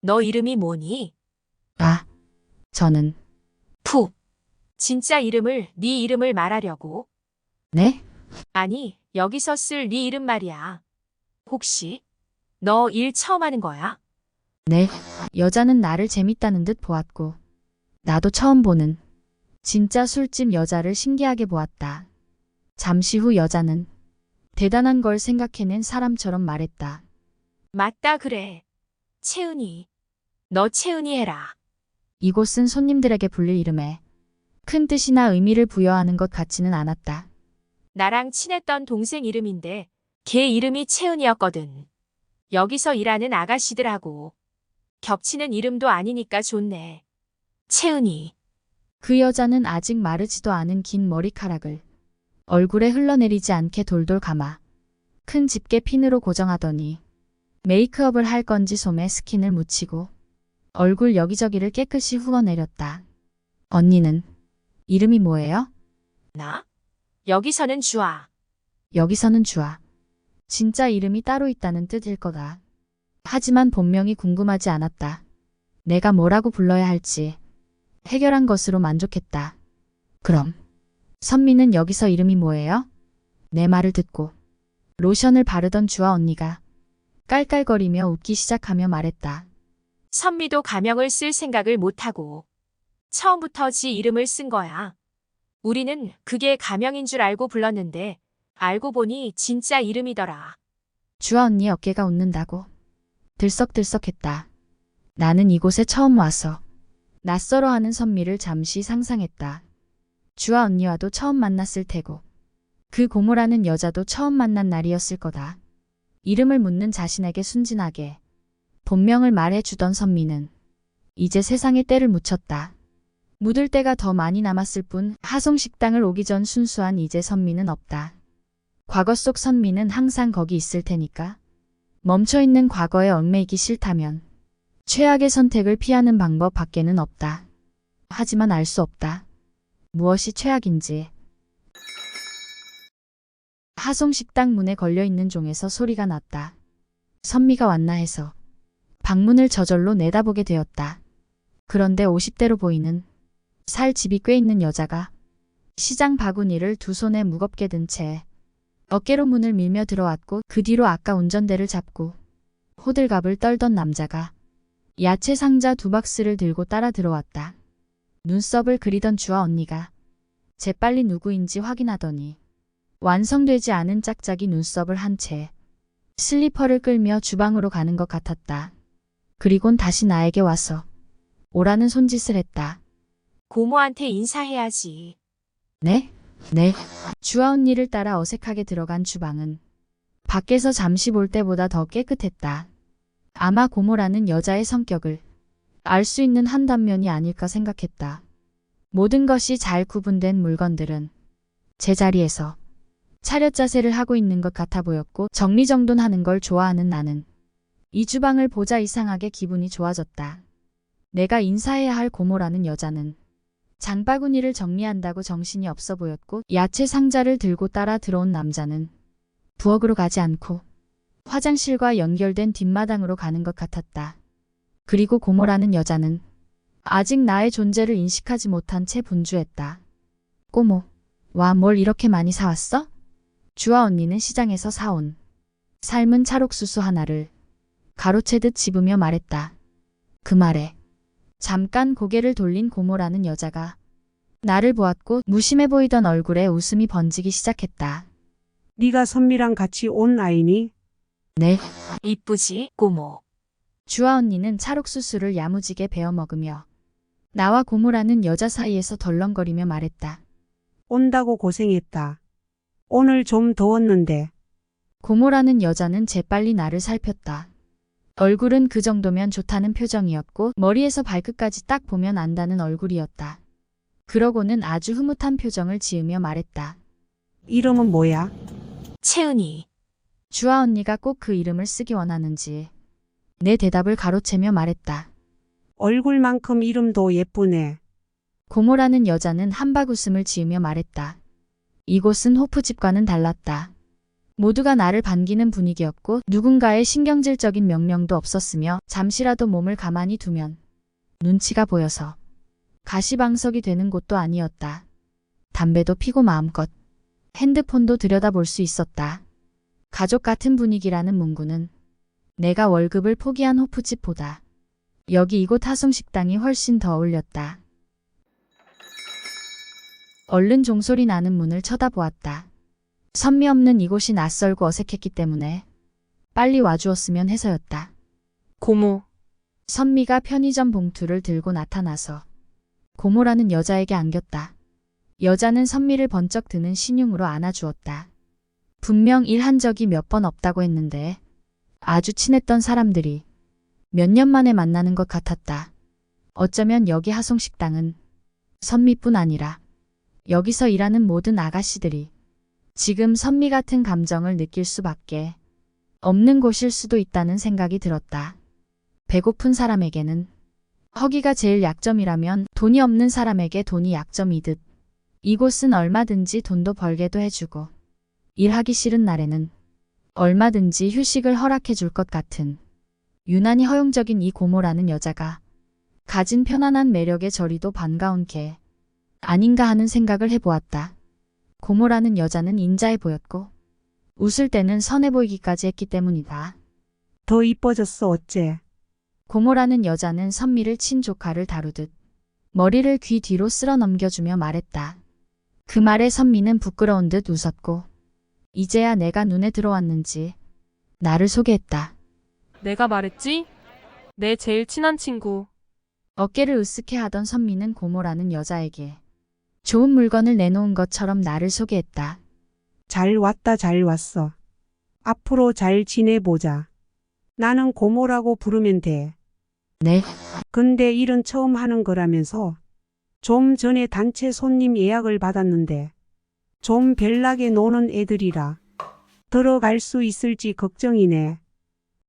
너 이름이 뭐니? 아, 저는, 푸. 진짜 이름을, 네 이름을 말하려고. 네? 아니, 여기서 쓸 네 이름 말이야. 혹시 너 일 처음 하는 거야? 네. 여자는 나를 재밌다는 듯 보았고, 나도 처음 보는 진짜 술집 여자를 신기하게 보았다. 잠시 후 여자는 대단한 걸 생각해낸 사람처럼 말했다. 맞다 그래. 채은이. 너 채은이 해라. 이곳은 손님들에게 불릴 이름에 큰 뜻이나 의미를 부여하는 것 같지는 않았다. 나랑 친했던 동생 이름인데 걔 이름이 채은이었거든. 여기서 일하는 아가씨들하고 겹치는 이름도 아니니까 좋네. 채은이. 그 여자는 아직 마르지도 않은 긴 머리카락을 얼굴에 흘러내리지 않게 돌돌 감아 큰 집게 핀으로 고정하더니 메이크업을 할 건지 솜에 스킨을 묻히고 얼굴 여기저기를 깨끗이 후어내렸다. 언니는 이름이 뭐예요? 나? 여기서는 주아. 여기서는 주아. 진짜 이름이 따로 있다는 뜻일 거다. 하지만 본명이 궁금하지 않았다. 내가 뭐라고 불러야 할지 해결한 것으로 만족했다. 그럼 선미는 여기서 이름이 뭐예요? 내 말을 듣고 로션을 바르던 주아 언니가 깔깔거리며 웃기 시작하며 말했다. 선미도 가명을 쓸 생각을 못하고 처음부터 지 이름을 쓴 거야. 우리는 그게 가명인 줄 알고 불렀는데 알고 보니 진짜 이름이더라. 주아 언니 어깨가 웃는다고 들썩들썩했다. 나는 이곳에 처음 와서 낯설어하는 선미를 잠시 상상했다. 주아 언니와도 처음 만났을 테고 그 고모라는 여자도 처음 만난 날이었을 거다. 이름을 묻는 자신에게 순진하게 본명을 말해주던 선미는 이제 세상에 때를 묻혔다. 묻을 때가 더 많이 남았을 뿐 하송식당을 오기 전 순수한 이제 선미는 없다. 과거 속 선미는 항상 거기 있을 테니까. 멈춰있는 과거에 얽매이기 싫다면 최악의 선택을 피하는 방법 밖에는 없다. 하지만 알 수 없다. 무엇이 최악인지. 하송식당 문에 걸려있는 종에서 소리가 났다. 선미가 왔나 해서 방문을 저절로 내다보게 되었다. 그런데 50대로 보이는 살 집이 꽤 있는 여자가 시장 바구니를 두 손에 무겁게 든 채 어깨로 문을 밀며 들어왔고 그 뒤로 아까 운전대를 잡고 호들갑을 떨던 남자가 야채 상자 두 박스를 들고 따라 들어왔다. 눈썹을 그리던 주아 언니가 재빨리 누구인지 확인하더니 완성되지 않은 짝짝이 눈썹을 한 채 슬리퍼를 끌며 주방으로 가는 것 같았다. 그리곤 다시 나에게 와서 오라는 손짓을 했다. 고모한테 인사해야지. 네? 네. 주아 언니를 따라 어색하게 들어간 주방은 밖에서 잠시 볼 때보다 더 깨끗했다. 아마 고모라는 여자의 성격을 알 수 있는 한 단면이 아닐까 생각했다. 모든 것이 잘 구분된 물건들은 제자리에서 차렷 자세를 하고 있는 것 같아 보였고 정리정돈하는 걸 좋아하는 나는 이 주방을 보자 이상하게 기분이 좋아졌다. 내가 인사해야 할 고모라는 여자는 장바구니를 정리한다고 정신이 없어 보였고 야채 상자를 들고 따라 들어온 남자는 부엌으로 가지 않고 화장실과 연결된 뒷마당으로 가는 것 같았다. 그리고 고모라는 여자는 아직 나의 존재를 인식하지 못한 채 분주했다. 고모, 와 뭘 이렇게 많이 사왔어? 주아 언니는 시장에서 사온 삶은 찰옥수수 하나를 가로채듯 집으며 말했다. 그 말에 잠깐 고개를 돌린 고모라는 여자가 나를 보았고 무심해 보이던 얼굴에 웃음이 번지기 시작했다. 네가 선미랑 같이 온 아이니? 네. 이쁘지, 고모. 주아 언니는 찰옥수수를 야무지게 베어 먹으며 나와 고모라는 여자 사이에서 덜렁거리며 말했다. 온다고 고생했다. 오늘 좀 더웠는데. 고모라는 여자는 재빨리 나를 살폈다. 얼굴은 그 정도면 좋다는 표정이었고 머리에서 발끝까지 딱 보면 안다는 얼굴이었다. 그러고는 아주 흐뭇한 표정을 지으며 말했다. 이름은 뭐야? 채은이. 주아 언니가 꼭 그 이름을 쓰기 원하는지 내 대답을 가로채며 말했다. 얼굴만큼 이름도 예쁘네. 고모라는 여자는 한박 웃음을 지으며 말했다. 이곳은 호프집과는 달랐다. 모두가 나를 반기는 분위기였고 누군가의 신경질적인 명령도 없었으며 잠시라도 몸을 가만히 두면 눈치가 보여서 가시방석이 되는 곳도 아니었다. 담배도 피고 마음껏 핸드폰도 들여다볼 수 있었다. 가족 같은 분위기라는 문구는 내가 월급을 포기한 호프집보다 여기 이곳 하송식당이 훨씬 더 어울렸다. 얼른 종소리 나는 문을 쳐다보았다. 선미 없는 이곳이 낯설고 어색했기 때문에 빨리 와주었으면 해서였다. 고모, 선미가 편의점 봉투를 들고 나타나서 고모라는 여자에게 안겼다. 여자는 선미를 번쩍 드는 신용으로 안아주었다. 분명 일한 적이 몇 번 없다고 했는데 아주 친했던 사람들이 몇 년 만에 만나는 것 같았다. 어쩌면 여기 하송식당은 선미뿐 아니라 여기서 일하는 모든 아가씨들이 지금 선미 같은 감정을 느낄 수밖에 없는 곳일 수도 있다는 생각이 들었다. 배고픈 사람에게는 허기가 제일 약점이라면 돈이 없는 사람에게 돈이 약점이듯 이곳은 얼마든지 돈도 벌게도 해주고 일하기 싫은 날에는 얼마든지 휴식을 허락해 줄 것 같은 유난히 허용적인 이 고모라는 여자가 가진 편안한 매력에 저리도 반가운 개 아닌가 하는 생각을 해보았다. 고모라는 여자는 인자해 보였고 웃을 때는 선해 보이기까지 했기 때문이다. 더 이뻐졌어 어째. 고모라는 여자는 선미를 친조카를 다루듯 머리를 귀 뒤로 쓸어 넘겨주며 말했다. 그 말에 선미는 부끄러운 듯 웃었고 이제야 내가 눈에 들어왔는지 나를 소개했다. 내가 말했지? 내 제일 친한 친구. 어깨를 으쓱해 하던 선미는 고모라는 여자에게 좋은 물건을 내놓은 것처럼 나를 소개했다. 잘 왔다 잘 왔어. 앞으로 잘 지내보자. 나는 고모라고 부르면 돼. 네, 근데 일은 처음 하는 거라면서 좀 전에 단체 손님 예약을 받았는데 좀 별나게 노는 애들이라 들어갈 수 있을지 걱정이네.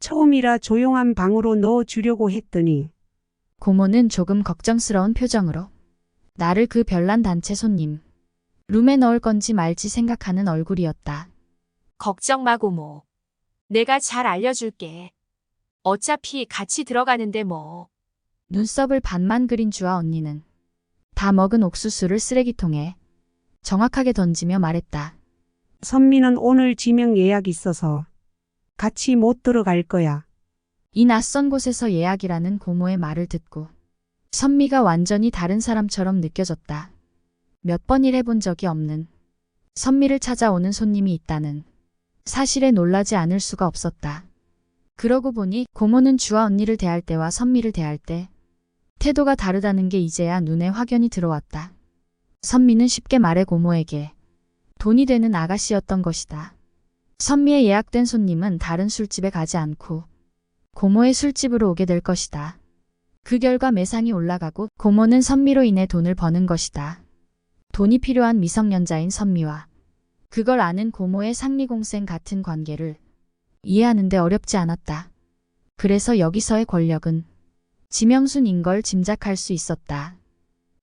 처음이라 조용한 방으로 넣어주려고 했더니 고모는 조금 걱정스러운 표정으로 나를 그 별난 단체 손님 룸에 넣을 건지 말지 생각하는 얼굴이었다. 걱정 마, 고모. 내가 잘 알려줄게. 어차피 같이 들어가는데 뭐. 눈썹을 반만 그린 주아 언니는 다 먹은 옥수수를 쓰레기통에 정확하게 던지며 말했다. 선미는 오늘 지명 예약 있어서 같이 못 들어갈 거야. 이 낯선 곳에서 예약이라는 고모의 말을 듣고 선미가 완전히 다른 사람처럼 느껴졌다. 몇 번 일해본 적이 없는 선미를 찾아오는 손님이 있다는 사실에 놀라지 않을 수가 없었다. 그러고 보니 고모는 주아 언니를 대할 때와 선미를 대할 때 태도가 다르다는 게 이제야 눈에 확연히 들어왔다. 선미는 쉽게 말해 고모에게 돈이 되는 아가씨였던 것이다. 선미의 예약된 손님은 다른 술집에 가지 않고 고모의 술집으로 오게 될 것이다. 그 결과 매상이 올라가고 고모는 선미로 인해 돈을 버는 것이다. 돈이 필요한 미성년자인 선미와 그걸 아는 고모의 상리공생 같은 관계를 이해하는데 어렵지 않았다. 그래서 여기서의 권력은 지명순인 걸 짐작할 수 있었다.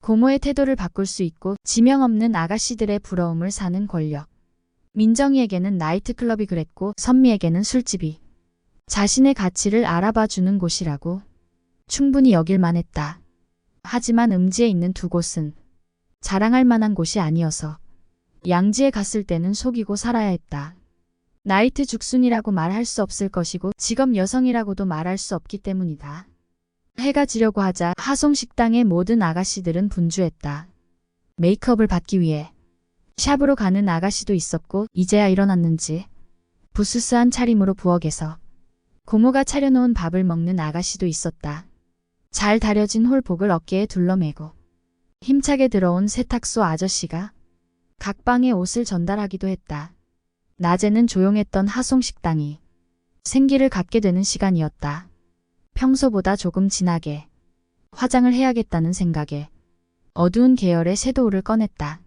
고모의 태도를 바꿀 수 있고 지명 없는 아가씨들의 부러움을 사는 권력. 민정이에게는 나이트클럽이 그랬고 선미에게는 술집이 자신의 가치를 알아봐 주는 곳이라고 충분히 여길만 했다. 하지만 음지에 있는 두 곳은 자랑할 만한 곳이 아니어서 양지에 갔을 때는 속이고 살아야 했다. 나이트 죽순이라고 말할 수 없을 것이고 직업 여성이라고도 말할 수 없기 때문이다. 해가 지려고 하자 하송식당의 모든 아가씨들은 분주했다. 메이크업을 받기 위해 샵으로 가는 아가씨도 있었고 이제야 일어났는지 부스스한 차림으로 부엌에서 고모가 차려놓은 밥을 먹는 아가씨도 있었다. 잘 다려진 홀복을 어깨에 둘러매고 힘차게 들어온 세탁소 아저씨가 각 방에 옷을 전달하기도 했다. 낮에는 조용했던 하송식당이 생기를 갖게 되는 시간이었다. 평소보다 조금 진하게 화장을 해야겠다는 생각에 어두운 계열의 섀도우를 꺼냈다.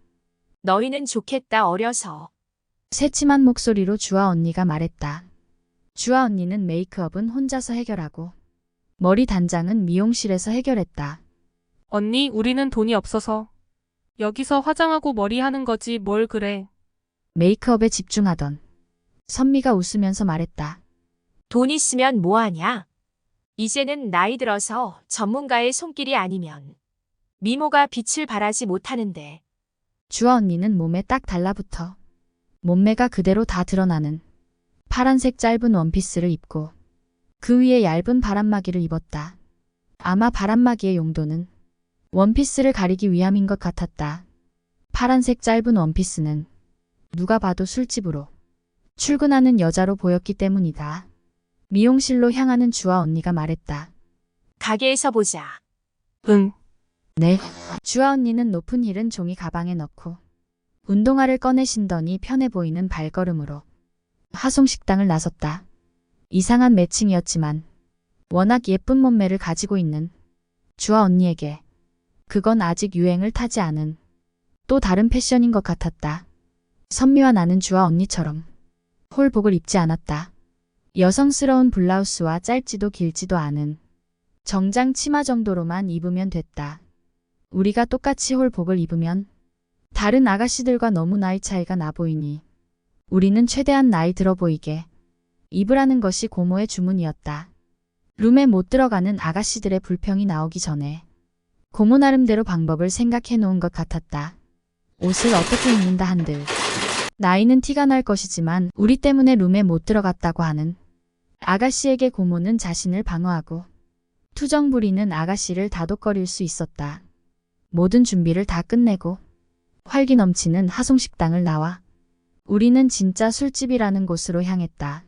너희는 좋겠다, 어려서. 새침한 목소리로 주아 언니가 말했다. 주아 언니는 메이크업은 혼자서 해결하고 머리 단장은 미용실에서 해결했다. 언니, 우리는 돈이 없어서 여기서 화장하고 머리 하는 거지 뭘 그래. 메이크업에 집중하던 선미가 웃으면서 말했다. 돈 있으면 뭐하냐? 이제는 나이 들어서 전문가의 손길이 아니면 미모가 빛을 발하지 못하는데. 주아 언니는 몸에 딱 달라붙어 몸매가 그대로 다 드러나는 파란색 짧은 원피스를 입고 그 위에 얇은 바람막이를 입었다. 아마 바람막이의 용도는 원피스를 가리기 위함인 것 같았다. 파란색 짧은 원피스는 누가 봐도 술집으로 출근하는 여자로 보였기 때문이다. 미용실로 향하는 주아 언니가 말했다. 가게에서 보자. 응. 네. 주아 언니는 높은 힐은 종이 가방에 넣고 운동화를 꺼내신더니 편해 보이는 발걸음으로 하송식당을 나섰다. 이상한 매칭이었지만 워낙 예쁜 몸매를 가지고 있는 주아 언니에게 그건 아직 유행을 타지 않은 또 다른 패션인 것 같았다. 선미와 나는 주아 언니처럼 홀복을 입지 않았다. 여성스러운 블라우스와 짧지도 길지도 않은 정장 치마 정도로만 입으면 됐다. 우리가 똑같이 홀복을 입으면 다른 아가씨들과 너무 나이 차이가 나 보이니 우리는 최대한 나이 들어 보이게 입으라는 것이 고모의 주문이었다. 룸에 못 들어가는 아가씨들의 불평이 나오기 전에 고모 나름대로 방법을 생각해 놓은 것 같았다. 옷을 어떻게 입는다 한들 나이는 티가 날 것이지만 우리 때문에 룸에 못 들어갔다고 하는 아가씨에게 고모는 자신을 방어하고 투정 부리는 아가씨를 다독거릴 수 있었다. 모든 준비를 다 끝내고 활기 넘치는 하송식당을 나와 우리는 진짜 술집이라는 곳으로 향했다.